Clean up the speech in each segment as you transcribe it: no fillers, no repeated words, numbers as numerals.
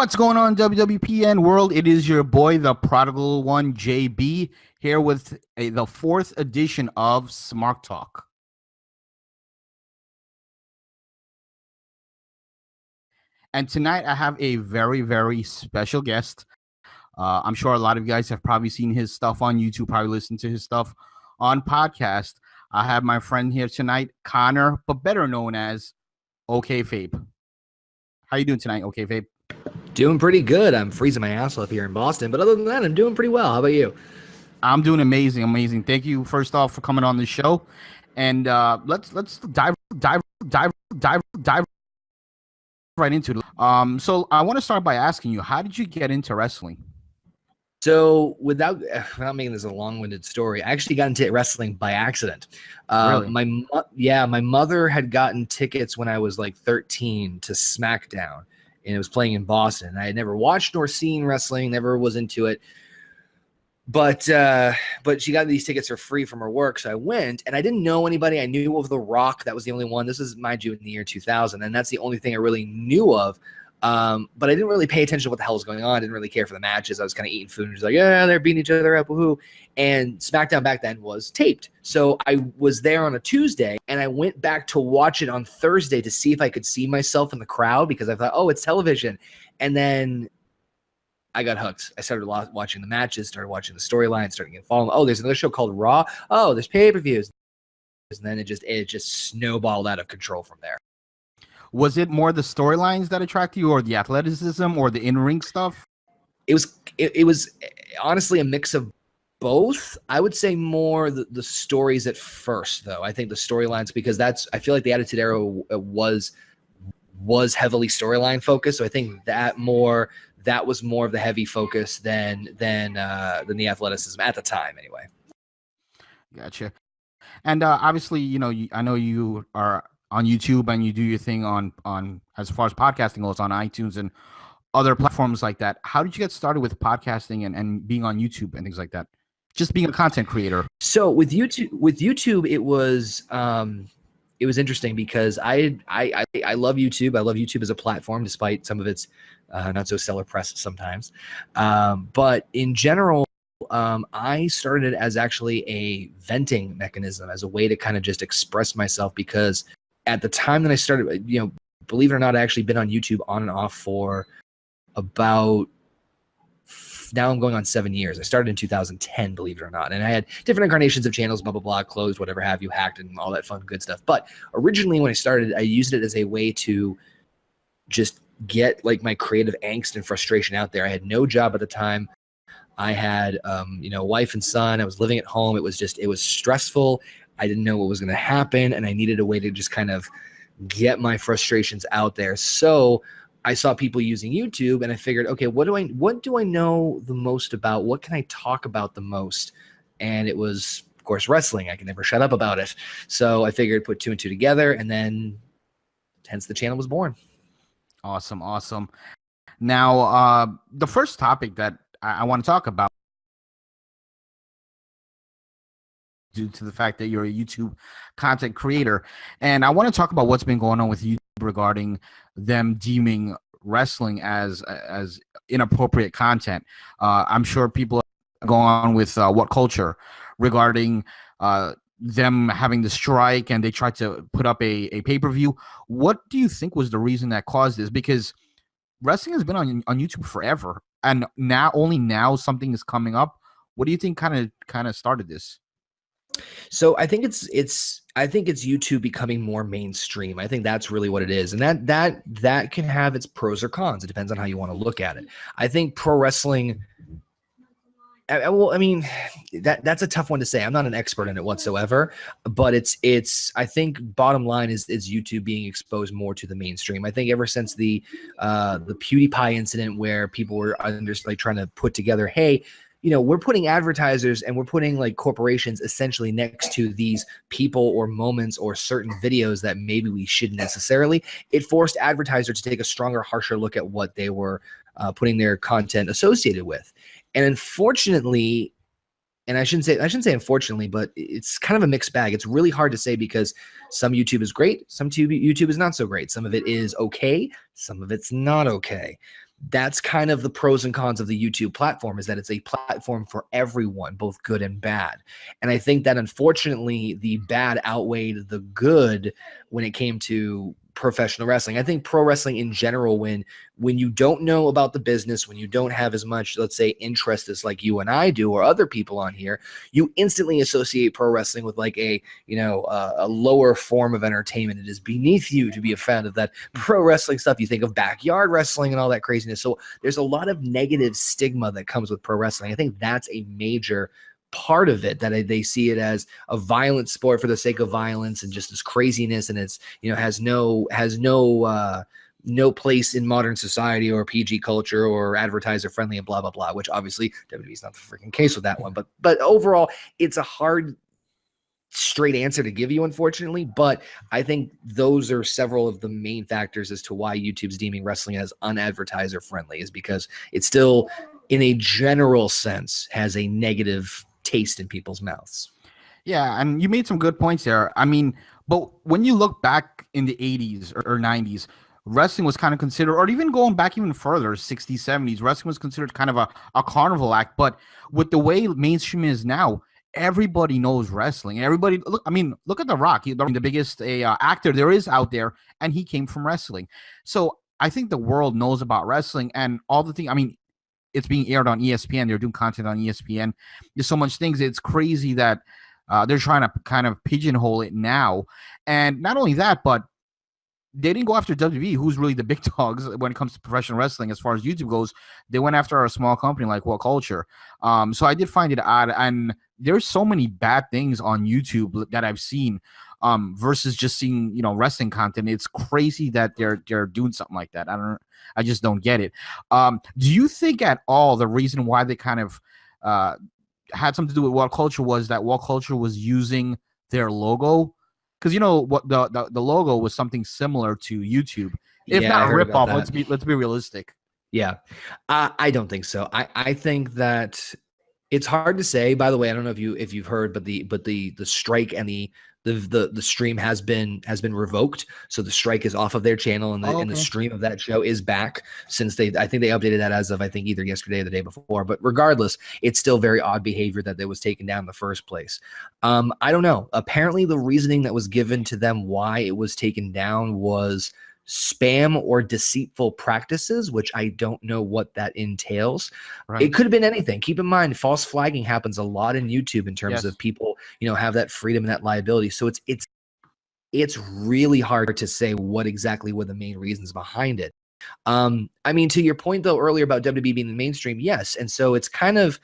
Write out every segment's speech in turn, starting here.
What's going on, WWPN world? It is your boy, the Prodigal One, JayB, here with the fourth edition of Smark Talk. And tonight I have a very, very special guest. I'm sure a lot of you guys have probably seen his stuff on YouTube, probably listened to his stuff on podcast. I have my friend here tonight, Connor, but better known as OKayFabe. How you doing tonight, OKayFabe? Doing pretty good. I'm freezing my ass off here in Boston, but other than that, I'm doing pretty well. How about you? I'm doing amazing. Thank you first off for coming on the show, and let's dive right into it. So I want to start by asking you, how did you get into wrestling? So without making this a long-winded story, I actually got into wrestling by accident. Really? My mother had gotten tickets when I was like 13 to SmackDown, and it was playing in Boston. I had never watched nor seen wrestling, never was into it. But she got these tickets for free from her work, so I went, and I didn't know anybody. I knew of The Rock. That was the only one. This is, mind you, in the year 2000, and that's the only thing I really knew of. But I didn't really pay attention to what the hell was going on. I didn't really care for the matches. I was kind of eating food and just like, yeah, they're beating each other up, woohoo. And SmackDown back then was taped. So I was there on a Tuesday, and I went back to watch it on Thursday to see if I could see myself in the crowd because I thought, oh, it's television. And then I got hooked. I started watching the matches, started watching the storyline, started getting followed. Oh, there's another show called Raw. Oh, there's pay-per-views. And then it just snowballed out of control from there. Was it more the storylines that attracted you, or the athleticism, or the in-ring stuff? It was honestly a mix of both. I would say more the stories at first, though. I think the storylines, because I feel like the Attitude Era was heavily storyline focused. So I think that was more of the heavy focus than the athleticism at the time, anyway. Gotcha. And obviously, I know you are on YouTube and you do your thing on as far as podcasting goes on iTunes and other platforms like that. How did you get started with podcasting and being on YouTube and things like that? Just being a content creator. So with YouTube, it was interesting because I love YouTube. I love YouTube as a platform, despite some of its not so stellar press sometimes. But in general, I started it as actually a venting mechanism, as a way to kind of just express myself, because at the time that I started, believe it or not, I actually been on YouTube on and off for about, now I'm going on 7 years. I started in 2010, believe it or not. And I had different incarnations of channels, blah, blah, blah, closed, whatever have you, hacked, and all that fun, good stuff. But originally when I started, I used it as a way to just get like my creative angst and frustration out there. I had no job at the time. I had, wife and son. I was living at home. It was stressful. I didn't know what was going to happen, and I needed a way to just kind of get my frustrations out there. So I saw people using YouTube, and I figured, okay, what do I know the most about? What can I talk about the most? And it was, of course, wrestling. I can never shut up about it. So I figured put two and two together, and then hence the channel was born. Awesome. Now, the first topic that I want to talk about, due to the fact that you're a YouTube content creator, and I want to talk about what's been going on with YouTube regarding them deeming wrestling as inappropriate content. I'm sure people are going on with What Culture regarding them having the strike, and they tried to put up a pay-per-view. What do you think was the reason that caused this? Because wrestling has been on YouTube forever, and only now something is coming up. What do you think kind of started this? So I think it's YouTube becoming more mainstream. I think that's really what it is. And that can have its pros or cons. It depends on how you want to look at it. I think pro wrestling, that's a tough one to say. I'm not an expert in it whatsoever, but I think bottom line is YouTube being exposed more to the mainstream. I think ever since the PewDiePie incident, where people were trying to put together, hey, we're putting advertisers and we're putting like corporations essentially next to these people or moments or certain videos that maybe we shouldn't necessarily. It forced advertisers to take a stronger, harsher look at what they were putting their content associated with. And unfortunately, and I shouldn't say unfortunately, but it's kind of a mixed bag. It's really hard to say because some YouTube is great, some YouTube is not so great. Some of it is okay, some of it's not okay. that's kind of the pros and cons of the YouTube platform, is that it's a platform for everyone, both good and bad. And I think that unfortunately the bad outweighed the good when it came to professional wrestling. I think pro wrestling in general, when you don't know about the business, when you don't have as much, let's say, interest as like you and I do or other people on here, you instantly associate pro wrestling with like a lower form of entertainment. It is beneath you to be a fan of that pro wrestling stuff. You think of backyard wrestling and all that craziness. So there's a lot of negative stigma that comes with pro wrestling. I think that's a major part of it, that they see it as a violent sport for the sake of violence and just this craziness, and it's, you know, has no place in modern society or PG culture or advertiser friendly and blah blah blah, which obviously WWE is not the freaking case with that one, but overall it's a hard straight answer to give you, unfortunately. But I think those are several of the main factors as to why YouTube's deeming wrestling as unadvertiser friendly, is because it still, in a general sense, has a negative taste in people's mouths. Yeah, and you made some good points there. I mean, but when you look back in the 80s or 90s, wrestling was kind of considered, or even going back even further, 60s, 70s, wrestling was considered kind of a carnival act. But with the way mainstream is now, everybody knows wrestling. Everybody, look, I mean, look at The Rock. He's the biggest actor there is out there, and he came from wrestling. So I think the world knows about wrestling and all the things. I mean, it's being aired on ESPN. They're doing content on ESPN. There's so much things. It's crazy that they're trying to kind of pigeonhole it now. And not only that, but they didn't go after WWE, who's really the big dogs when it comes to professional wrestling. As far as YouTube goes, they went after a small company like What Culture. So I did find it odd. And there's so many bad things on YouTube that I've seen versus just seeing, you know, wrestling content. It's crazy that they're doing something like that. I just don't get it. Do you think at all the reason why they kind of had something to do with What Culture was that What Culture was using their logo? Because, you know, what the logo was something similar to YouTube, if not a ripoff. Let's be realistic. Yeah, I don't think so. I think that it's hard to say. By the way, I don't know if you've heard, but the strike and the stream has been revoked. So the strike is off of their channel, and and the stream of that show is back since I think they updated that as of, I think, either yesterday or the day before. But regardless, it's still very odd behavior that was taken down in the first place. I don't know. Apparently the reasoning that was given to them why it was taken down was spam or deceitful practices, which I don't know what that entails. Right. It could have been anything. Keep in mind, false flagging happens a lot in YouTube in terms of people, you know, have that freedom and that liability. So it's really hard to say what exactly were the main reasons behind it. I mean, to your point though earlier about WWE being the mainstream, yes. And so it's kind of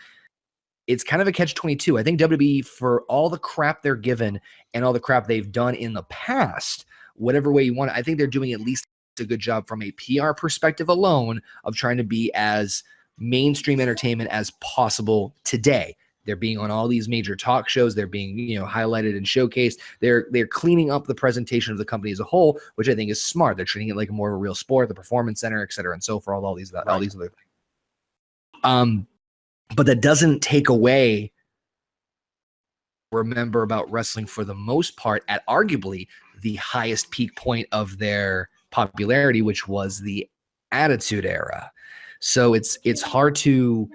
a catch-22. I think WWE, for all the crap they're given and all the crap they've done in the past, whatever way you want it, I think they're doing at least a good job from a PR perspective alone of trying to be as mainstream entertainment as possible today. They're being on all these major talk shows. They're being, you know, highlighted and showcased. They're cleaning up the presentation of the company as a whole, which I think is smart. They're treating it like more of a real sport, the Performance Center, et cetera, and so for all these other things. But that doesn't take away remember about wrestling for the most part at arguably the highest peak point of their popularity, which was the Attitude Era. So it's hard to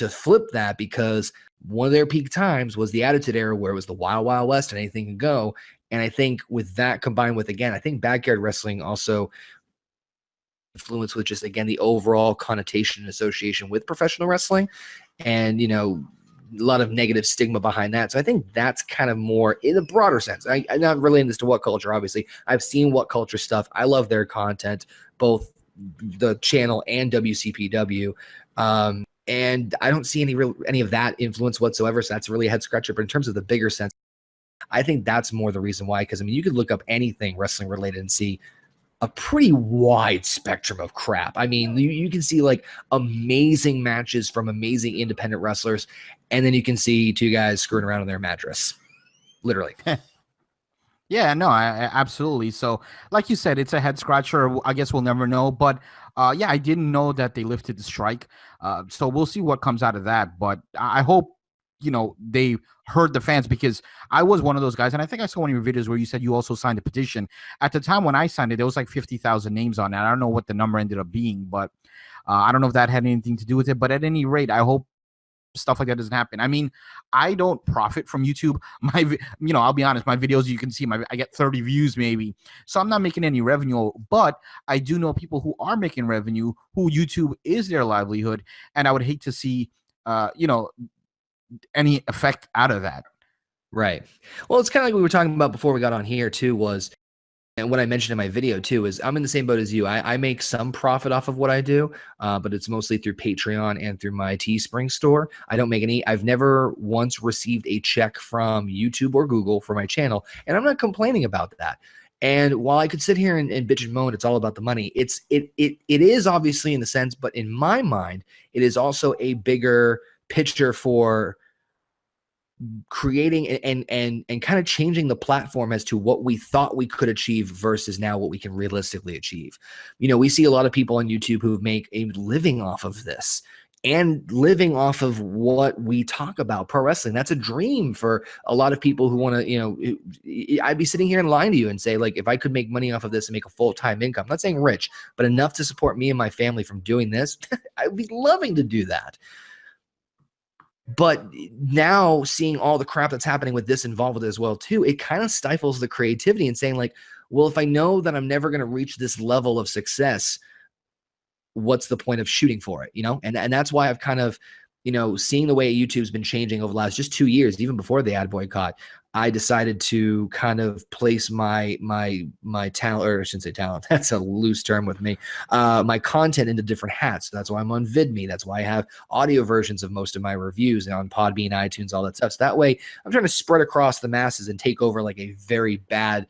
flip that, because one of their peak times was the Attitude Era, where it was the Wild Wild West and anything can go. And I think with that combined with, again, I think backyard wrestling also influence with just, again, the overall connotation and association with professional wrestling, and, you know, a lot of negative stigma behind that. So I think that's kind of more in a broader sense. I'm not relating this to What Culture, obviously. I've seen What Culture stuff. I love their content, both the channel and WCPW. And I don't see any of that influence whatsoever. So that's really a head scratcher. But in terms of the bigger sense, I think that's more the reason why. Because, I mean, you could look up anything wrestling related and see a pretty wide spectrum of crap. I mean, you can see like amazing matches from amazing independent wrestlers, and then you can see two guys screwing around on their mattress, literally. Yeah, no, I absolutely. So, like you said, it's a head scratcher. I guess we'll never know. But yeah, I didn't know that they lifted the strike. So we'll see what comes out of that. But I hope they hurt the fans, because I was one of those guys, and I think I saw one of your videos where you said you also signed a petition. At the time when I signed it, there was like 50,000 names on it. I don't know what the number ended up being, but I don't know if that had anything to do with it. But at any rate, I hope stuff like that doesn't happen. I mean, I don't profit from YouTube. I'll be honest, my videos, you can see I get 30 views maybe. So I'm not making any revenue, but I do know people who are making revenue, who YouTube is their livelihood. And I would hate to see, any effect out of that. Right. Well, it's kind of like we were talking about before we got on here too, and what I mentioned in my video too, is I'm in the same boat as you. I make some profit off of what I do, but it's mostly through Patreon and through my Teespring store. I don't make any. I've never once received a check from YouTube or Google for my channel, and I'm not complaining about that. And while I could sit here and bitch and moan, it's all about the money. It is obviously in the sense, but in my mind, it is also a bigger picture for creating and kind of changing the platform as to what we thought we could achieve versus now what we can realistically achieve. We see a lot of people on YouTube who make a living off of this and living off of what we talk about, pro wrestling. That's a dream for a lot of people who want to, I'd be sitting here and lying to you and say, like, if I could make money off of this and make a full-time income, I'm not saying rich, but enough to support me and my family from doing this, I'd be loving to do that. But now seeing all the crap that's happening with this involved with it as well too, it kind of stifles the creativity and saying like, well, if I know that I'm never going to reach this level of success, what's the point of shooting for it? And that's why I've kind of, seeing the way YouTube's been changing over the last just 2 years, even before the ad boycott, I decided to kind of place my talent, or I shouldn't say talent, that's a loose term with me, my content into different hats. So that's why I'm on VidMe. That's why I have audio versions of most of my reviews on Podbean, iTunes, all that stuff. So that way I'm trying to spread across the masses and take over like a very bad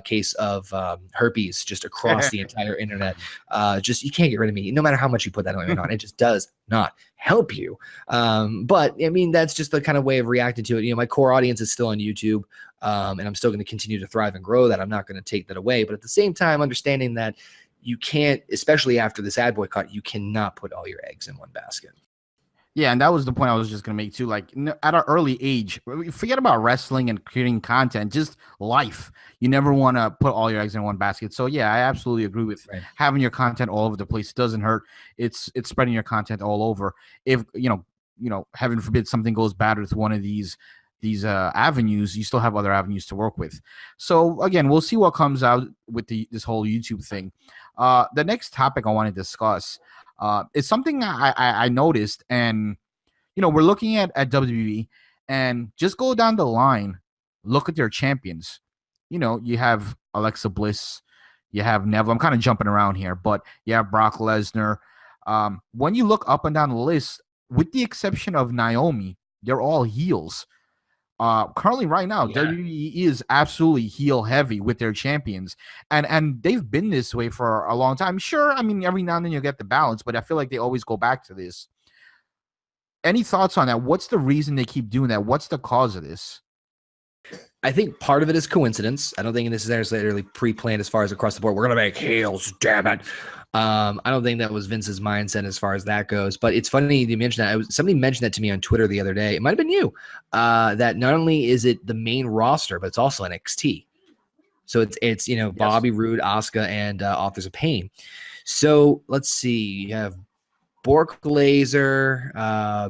case of herpes just across the entire internet. You can't get rid of me. No matter how much you put that on, it just does not help you. But I mean, that's just the kind of way of reacting to it. My core audience is still on YouTube, and I'm still going to continue to thrive and grow that. I'm not going to take that away. But at the same time, understanding that you can't, especially after this ad boycott, you cannot put all your eggs in one basket. Yeah, and that was the point I was just going to make too. Like, at an early age, forget about wrestling and creating content, just life. You never want to put all your eggs in one basket. So yeah, I absolutely agree with having your content all over the place. It doesn't hurt. It's spreading your content all over. If heaven forbid something goes bad with one of these avenues, you still have other avenues to work with. So again, we'll see what comes out with this whole YouTube thing. The next topic I want to discuss is something I noticed, and we're looking at WWE, and just go down the line, look at their champions. You have Alexa Bliss, you have Neville. I'm kind of jumping around here, but you have Brock Lesnar. When you look up and down the list, with the exception of Naomi, they're all heels. Currently right now, WWE is absolutely heel heavy with their champions, and they've been this way for a long time. Sure, I mean, every now and then you'll get the balance, but I feel like they always go back to this. Any thoughts on that? What's the reason they keep doing that? What's the cause of this? I think part of it is coincidence. I don't think this is necessarily pre-planned as far as across the board. We're going to make heels, damn it. I don't think that was Vince's mindset as far as that goes. But it's funny you mentioned that. Somebody mentioned that to me on Twitter the other day. It might have been you. That not only is it the main roster, but it's also NXT. So it's yes. Bobby Roode, Asuka, and Authors of Pain. So let's see. You have Bork Laser.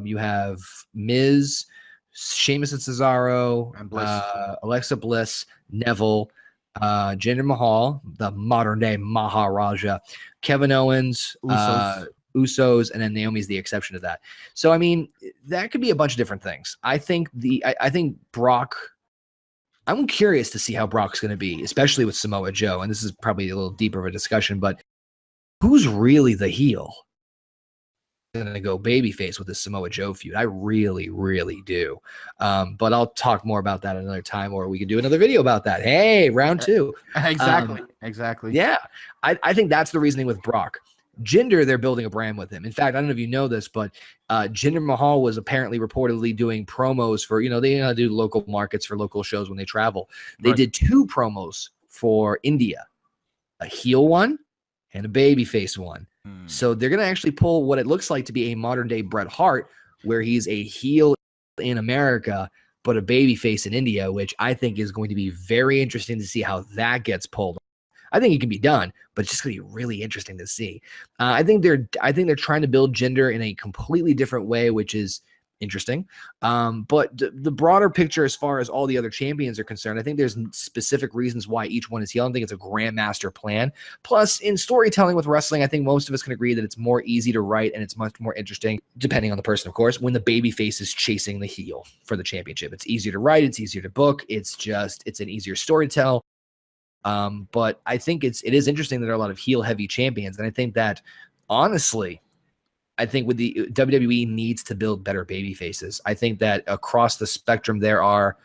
You have Miz, Sheamus and Cesaro, and Bliss. Alexa Bliss, Neville, Jinder Mahal, the modern day Maharaja, Kevin Owens, Usos, and then Naomi's the exception to that. So I mean, that could be a bunch of different things. I think Brock. I'm curious to see how Brock's going to be, especially with Samoa Joe. And this is probably a little deeper of a discussion, but who's really the heel? Going to go babyface with the Samoa Joe feud. I really, really do. But I'll talk more about that another time, or we could do another video about that. Hey, round two. Exactly. Yeah. I think that's the reasoning with Brock. Jinder, they're building a brand with him. In fact, I don't know if you know this, but Jinder Mahal was apparently reportedly doing promos for, they do local markets for local shows when they travel. They did 2 promos for India, a heel one and a babyface one. So they're going to actually pull what it looks like to be a modern day Bret Hart, where he's a heel in America, but a babyface in India, which I think is going to be very interesting to see how that gets pulled. I think it can be done, but it's just going to be really interesting to see. I think they're trying to build gender in a completely different way, which is interesting. But the broader picture, as far as all the other champions are concerned, I think there's specific reasons why each one is heel. I think it's a grandmaster plan. Plus, in storytelling with wrestling, I think most of us can agree that it's more easy to write and it's much more interesting, depending on the person, of course, when the babyface is chasing the heel for the championship. It's easier to write, it's easier to book, it's an easier story to tell. But I think it is interesting that there are a lot of heel heavy champions, and I think that honestly, I think with the WWE needs to build better baby faces. I think that across the spectrum, there are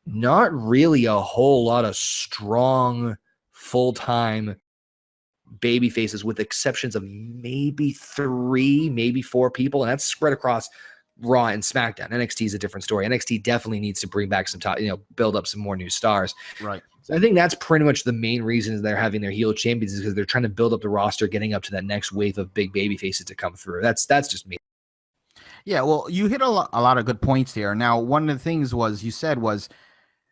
not really a whole lot of strong full-time baby faces, with exceptions of maybe 3, maybe 4 people. And that's spread across Raw and SmackDown. NXT is a different story. NXT definitely needs to bring back some top, build up some more new stars. Right. So I think that's pretty much the main reason they're having their heel champions, is because they're trying to build up the roster, getting up to that next wave of big baby faces to come through. That's just me. Yeah, well, you hit a lot of good points there. Now, one of the things you said was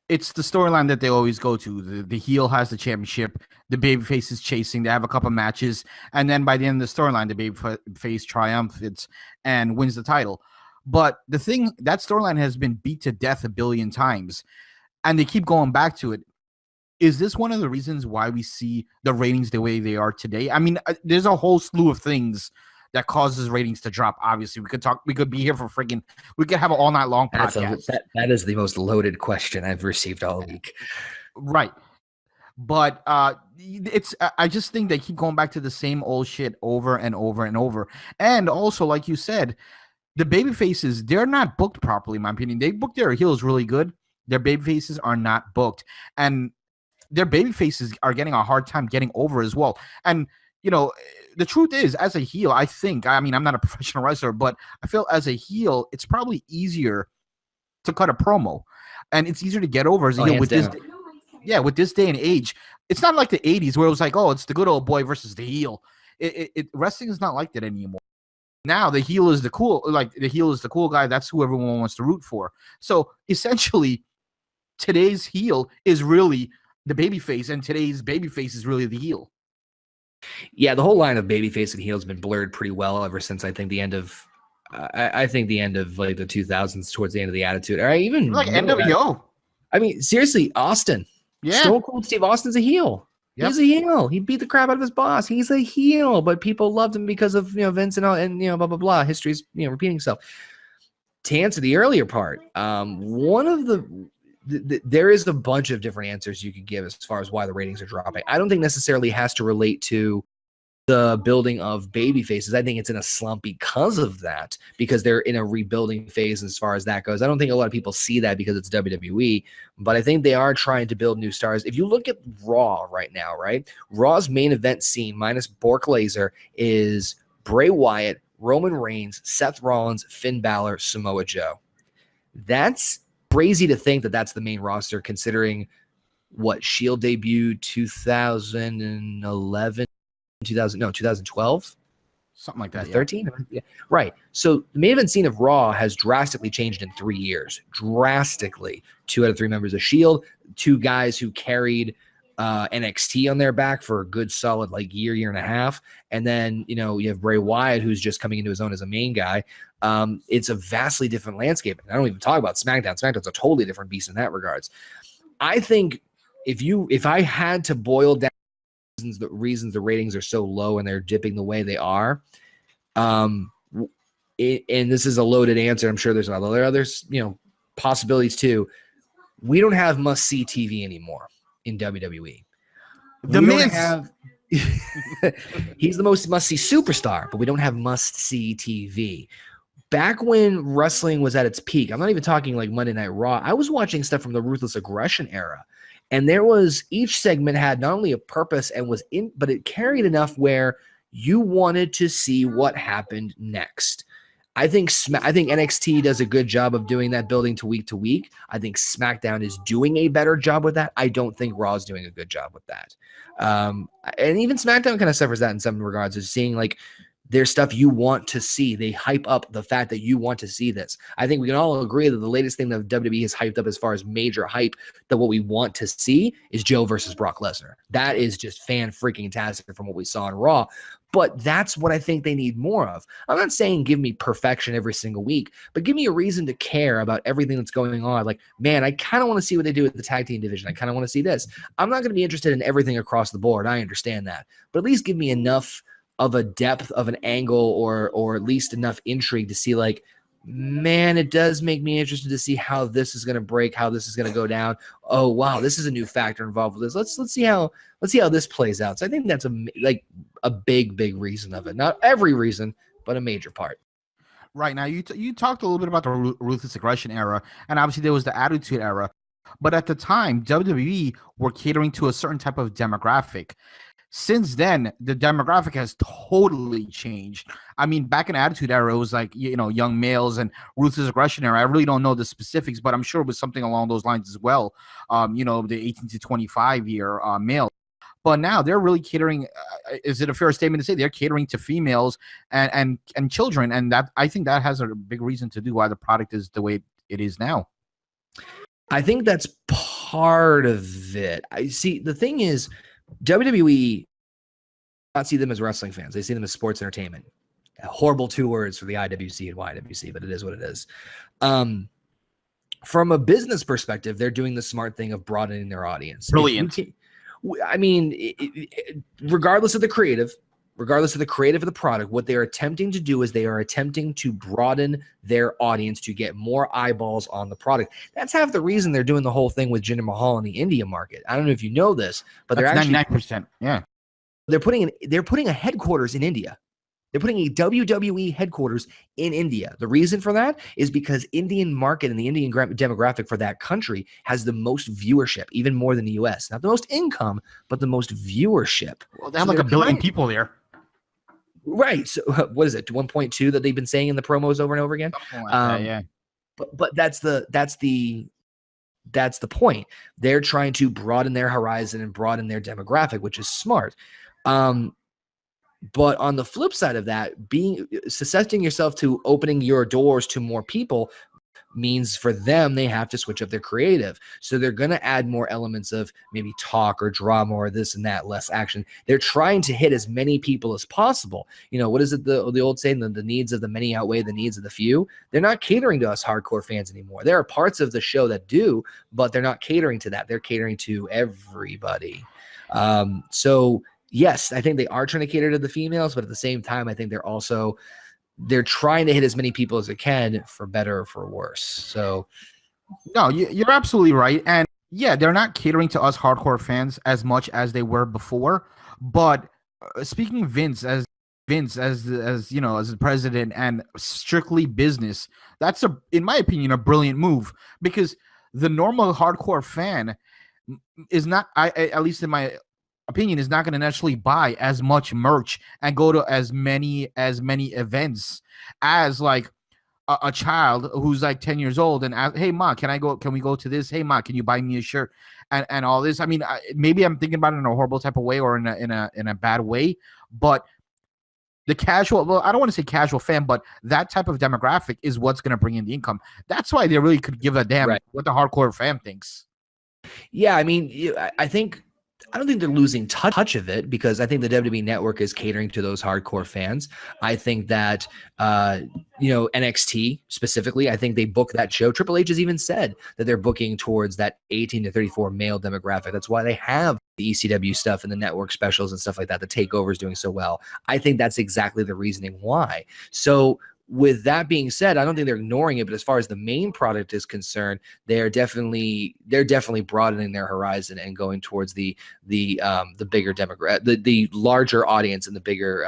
it's the storyline that they always go to. The heel has the championship, the babyface is chasing, they have a couple matches, and then by the end of the storyline, the babyface triumphs and wins the title. But the thing, that storyline has been beat to death a billion times, and they keep going back to it. Is this one of the reasons why we see the ratings the way they are today? I mean, there's a whole slew of things that causes ratings to drop. Obviously, we could be here for we could have an all night long podcast. That is the most loaded question I've received all week. Right. But I just think they keep going back to the same old shit over and over and over. And also, like you said, the baby faces, they're not booked properly, in my opinion. They book their heels really good. Their baby faces are not booked. And their baby faces are getting a hard time getting over as well. And, the truth is, as a heel, I'm not a professional wrestler, but I feel as a heel, it's probably easier to cut a promo. And it's easier to get over as a heel with this day and age. It's not like the 80s where it was like, oh, it's the good old boy versus the heel. Wrestling is not like that anymore. Now the heel is the cool guy. That's who everyone wants to root for. So essentially, today's heel is really the babyface, and today's babyface is really the heel. Yeah, the whole line of babyface and heel has been blurred pretty well ever since I think the end of like the 2000s, towards the end of the Attitude Era, even like NWO. I mean, seriously, Austin. Yeah, Stone Cold Steve Austin's a heel. Yep. He's a heel. He beat the crap out of his boss. He's a heel, but people loved him because of Vince and blah blah blah. History's repeating itself. To answer the earlier part, one of there is a bunch of different answers you could give as far as why the ratings are dropping. I don't think necessarily has to relate to the building of baby faces. I think it's in a slump because of that, because they're in a rebuilding phase as far as that goes. I don't think a lot of people see that because it's WWE, but I think they are trying to build new stars. If you look at Raw right now, right? Raw's main event scene minus Bork Laser is Bray Wyatt, Roman Reigns, Seth Rollins, Finn Balor, Samoa Joe. That's crazy to think that that's the main roster, considering what Shield debuted 2011, 2012, something like that. 13, yeah. Right. So the main event scene of Raw has drastically changed in 3 years. Drastically. 2 out of 3 members of Shield, 2 guys who carried NXT on their back for a good solid year and a half, and then you have Bray Wyatt, who's just coming into his own as a main guy. It's a vastly different landscape. And I don't even talk about SmackDown. SmackDown's a totally different beast in that regards. I think if I had to boil down the reasons the ratings are so low and they're dipping the way they are, and this is a loaded answer. I'm sure there's other possibilities too. We don't have must-see TV anymore in WWE. He's the most must-see superstar, but we don't have must-see TV. Back when wrestling was at its peak, I'm not even talking like Monday Night Raw, I was watching stuff from the Ruthless Aggression era. And each segment had not only a purpose but it carried enough where you wanted to see what happened next. I think NXT does a good job of doing that, building to week. I think SmackDown is doing a better job with that. I don't think Raw is doing a good job with that. And even SmackDown kind of suffers that in some regards, of seeing There's stuff you want to see. They hype up the fact that you want to see this. I think we can all agree that the latest thing that WWE has hyped up as far as major hype, that what we want to see is Joe versus Brock Lesnar. That is just fan freaking tastic from what we saw in Raw. But that's what I think they need more of. I'm not saying give me perfection every single week, but give me a reason to care about everything that's going on. Like, man, I kind of want to see what they do with the tag team division. I kind of want to see this. I'm not going to be interested in everything across the board. I understand that. But at least give me enough of a depth of an angle, or at least enough intrigue to see, like, man, it does make me interested to see how this is going to break, how this is going to go down. Oh, wow, this is a new factor involved with this. Let's see how this plays out. So I think that's a big reason of it. Not every reason, but a major part. Right. Now, you talked a little bit about the Ruthless Aggression era, and obviously there was the Attitude Era. But at the time, WWE were catering to a certain type of demographic. Since then, the demographic has totally changed. I mean, back in Attitude Era, it was like, young males, and Ruthless Aggression Era, I really don't know the specifics, but I'm sure it was something along those lines as well. The 18 to 25 year male. But now they're really catering. Is it a fair statement to say they're catering to females and children? And that, I think that has a big reason to do why the product is the way it is now. I think that's part of it. I see. The thing is, WWE not see them as wrestling fans. They see them as sports entertainment. Horrible two words for the IWC and YWC, but it is what it is. From a business perspective, they're doing the smart thing of broadening their audience. Brilliant. I mean, regardless of the creative of the product, what they're attempting to do is they are attempting to broaden their audience to get more eyeballs on the product. That's half the reason they're doing the whole thing with Jinder Mahal in the India market. I don't know if you know this, but That's they're actually 99%. Yeah. They're putting a headquarters in India. They're putting a WWE headquarters in India. The reason for that is because Indian market and the Indian demographic for that country has the most viewership, even more than the US. Not the most income, but the most viewership. Well, they have like 1 billion people there. Right. So what is it? 1.2 that they've been saying in the promos over and over again. Something like that, yeah. But that's the point. They're trying to broaden their horizon and broaden their demographic, which is smart. But on the flip side of that, successing yourself to opening your doors to more people means for them, they have to switch up their creative. So they're going to add more elements of maybe talk or drama or this and that, less action. They're trying to hit as many people as possible. What is it? The old saying, the needs of the many outweigh the needs of the few. They're not catering to us hardcore fans anymore. There are parts of the show that do, but they're not catering to that. They're catering to everybody. So yes, I think they are trying to cater to the females, but at the same time, I think they're trying to hit as many people as they can, for better or for worse. So no, you're absolutely right. And yeah, they're not catering to us hardcore fans as much as they were before. But speaking of Vince as the president and strictly business, that's in my opinion, a brilliant move, because the normal hardcore fan is not, at least in my opinion, is not going to necessarily buy as much merch and go to as many events as like a child who's like 10 years old and ask, hey ma, can we go to this? Hey ma, can you buy me a shirt? And all this. I mean, maybe I'm thinking about it in a horrible type of way, or in a bad way, but the casual, well, I don't want to say casual fan, but that type of demographic is what's going to bring in the income. That's why they really could give a damn what the hardcore fan thinks. Yeah, I mean, I don't think they're losing touch of it, because I think the WWE Network is catering to those hardcore fans. I think that, NXT specifically, I think they book that show. Triple H has even said that they're booking towards that 18 to 34 male demographic. That's why they have the ECW stuff and the network specials and stuff like that. The TakeOver is doing so well. I think that's exactly the reasoning why. So with that being said, I don't think they're ignoring it, but as far as the main product is concerned, they're definitely broadening their horizon and going towards the bigger demographic, the larger audience and the bigger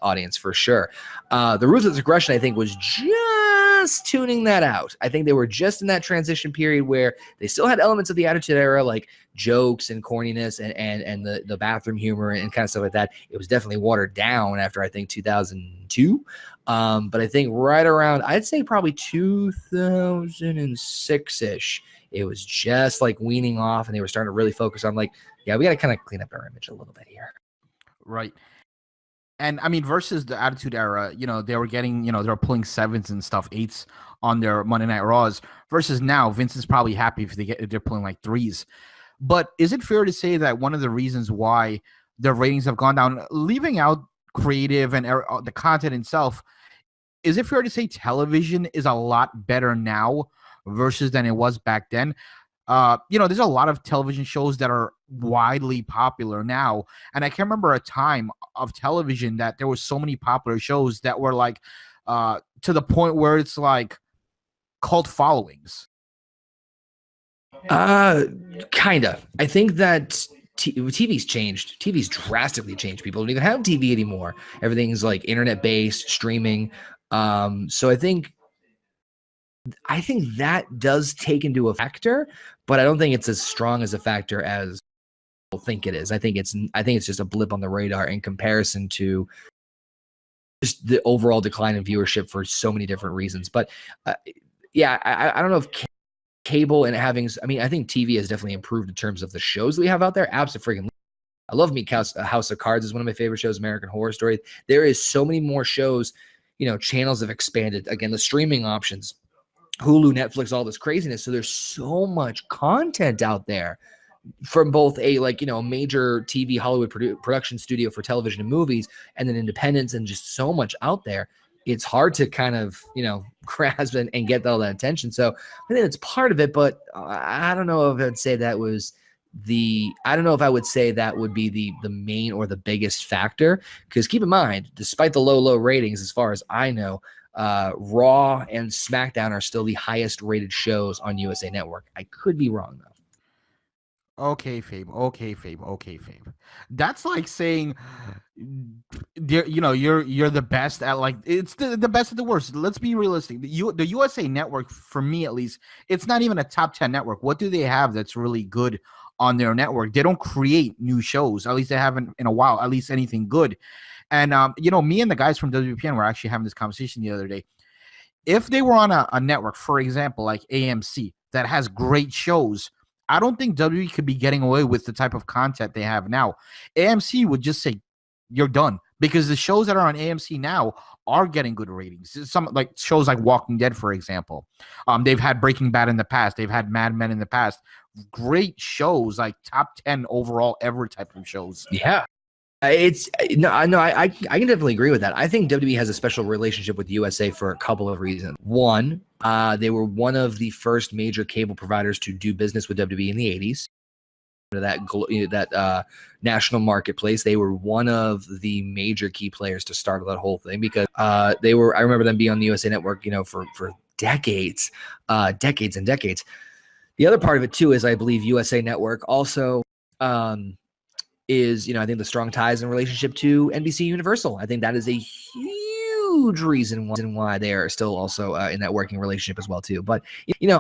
audience for sure. The Ruthless Aggression, I think, was just tuning that out. I think they were just in that transition period where they still had elements of the Attitude Era, like jokes and corniness and the bathroom humor and kind of stuff like that. It was definitely watered down after, I think, 2002. But I think right around, I'd say probably 2006-ish, it was just like weaning off, and they were starting to really focus on like, yeah, we got to kind of clean up our image a little bit here. Right. And I mean, versus the Attitude Era, you know, they were getting, you know, they're pulling sevens and stuff, eights on their Monday Night Raws. Versus now, Vince is probably happy if they're pulling like threes. But is it fair to say that one of the reasons why their ratings have gone down, leaving out creative and the content itself, is it fair to say television is a lot better now versus than it was back then? You know, there's a lot of television shows that are widely popular now, and I can remember a time of television that there was so many popular shows that were like to the point where it's like cult followings. Kinda. I think that TV's changed. TV's drastically changed. People don't even have TV anymore. Everything's like internet based, streaming. So I think that does take into a factor, but I don't think it's as strong as a factor as people think it is. I think it's just a blip on the radar in comparison to just the overall decline in viewership for so many different reasons. But yeah, I don't know if cable and having, I mean, I think TV has definitely improved in terms of the shows that we have out there. Absolutely. I love House of Cards is one of my favorite shows. American Horror Story. There is so many more shows. You know, channels have expanded. Again, the streaming options, Hulu, Netflix, all this craziness. So there's so much content out there from both a major TV Hollywood production studio for television and movies, and then independents, and just so much out there. It's hard to kind of, grasp and get all that attention. So I think that's part of it, but I don't know if I'd say that was I don't know if I would say that would be the main or the biggest factor, because keep in mind, despite the low ratings, as far as I know, Raw and SmackDown are still the highest rated shows on USA Network. I could be wrong though. OKayFabe. That's like saying, you're the best at, like, it's the best of the worst. Let's be realistic. The USA Network, for me at least, it's not even a top 10 network. What do they have that's really good on their network? They don't create new shows. At least they haven't in a while. At least anything good. And me and the guys from WWPN were actually having this conversation the other day. If they were on a network, for example, like AMC, that has great shows, I don't think WWE could be getting away with the type of content they have now. AMC would just say, you're done, because the shows that are on AMC now are getting good ratings. Some like shows like Walking Dead, for example. They've had Breaking Bad in the past. They've had Mad Men in the past. Great shows, like top 10 overall ever type of shows. Yeah. I can definitely agree with that. I think WWE has a special relationship with USA for a couple of reasons. One, they were one of the first major cable providers to do business with WWE in the 80s. That national marketplace, they were one of the major key players to start that whole thing, because I remember them being on the USA Network, for decades and decades. The other part of it too is, I believe USA Network also is, I think, the strong ties and relationship to NBC Universal. I think that is a huge reason why they are still also in that working relationship as well too. But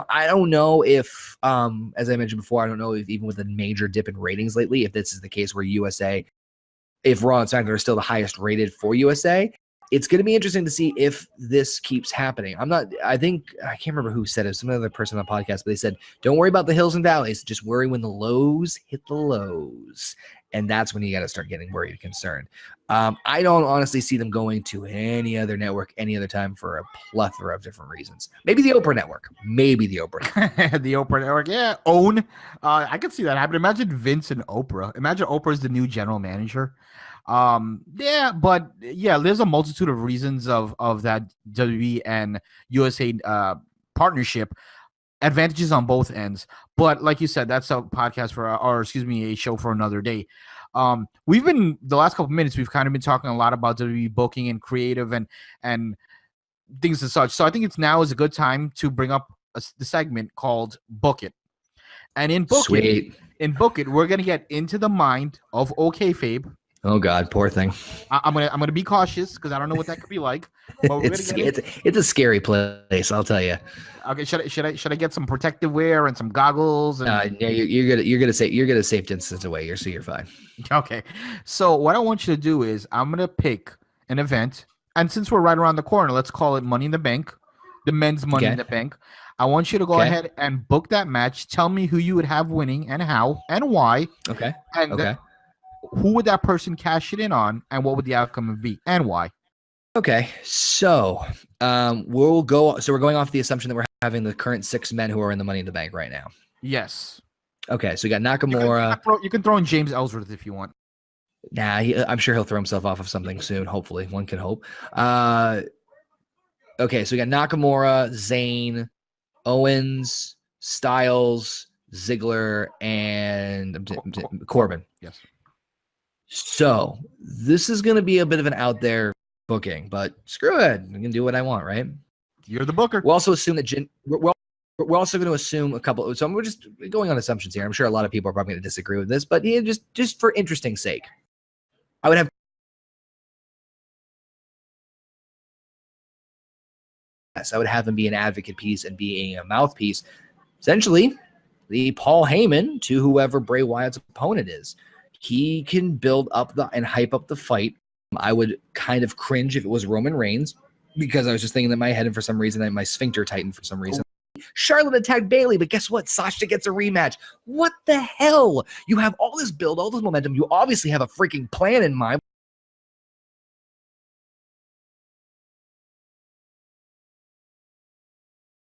I don't know if, as I mentioned before, I don't know if even with a major dip in ratings lately, if this is the case where if Raw and SmackDown are still the highest rated for USA. It's going to be interesting to see if this keeps happening. I can't remember who said it, some other person on the podcast, but they said, don't worry about the hills and valleys. Just worry when the lows hit the lows. And that's when you got to start getting worried and concerned. I don't honestly see them going to any other network any other time for a plethora of different reasons. Maybe the Oprah Network. The Oprah Network. Yeah. OWN. I could see that happen. Imagine Vince and Oprah. Imagine Oprah's the new general manager. But there's a multitude of reasons of that WWE and USA partnership. Advantages on both ends, but like you said, that's a podcast a show for another day. We've been, the last couple of minutes, we've kind of been talking a lot about WWE booking and creative and things and such. So I think now is a good time to bring up the segment called Book It. And in Book It, we're gonna get into the mind of OKayFabe. Oh God, poor thing. I'm gonna be cautious because I don't know what that could be like. But it's a scary place, I'll tell you. Okay, should I get some protective wear and some goggles? And... you're gonna safe distance away. You're fine. Okay, so what I want you to do is I'm gonna pick an event, and since we're right around the corner, let's call it Money in the Bank, the men's Money in the Bank. I want you to go ahead and book that match. Tell me who you would have winning and how and why. Okay. who would that person cash it in on, and what would the outcome be, and why? Okay, so we'll go. So we're going off the assumption that we're having the current 6 men who are in the Money in the Bank right now. Yes. Okay, so we got Nakamura. You can throw in James Ellsworth if you want. Nah, I'm sure he'll throw himself off of something soon. Hopefully, one can hope. Okay, so we got Nakamura, Zayn, Owens, Styles, Ziggler, and Corbin. Yes. So this is going to be a bit of an out there booking, but screw it. I can do what I want, right? You're the booker. We'll also assume that we're also going to assume a couple. So we're just going on assumptions here. I'm sure a lot of people are probably going to disagree with this, but yeah, just for interesting sake, I would have. Yes, I would have him be an advocate piece and being a mouthpiece, essentially the Paul Heyman to whoever Bray Wyatt's opponent is. He can build up and hype up the fight. I would kind of cringe if it was Roman Reigns, because I was just thinking in my head, and for some reason my sphincter tightened for some reason. Charlotte attacked Bayley, but guess what? Sasha gets a rematch. What the hell? You have all this build, all this momentum. You obviously have a freaking plan in mind.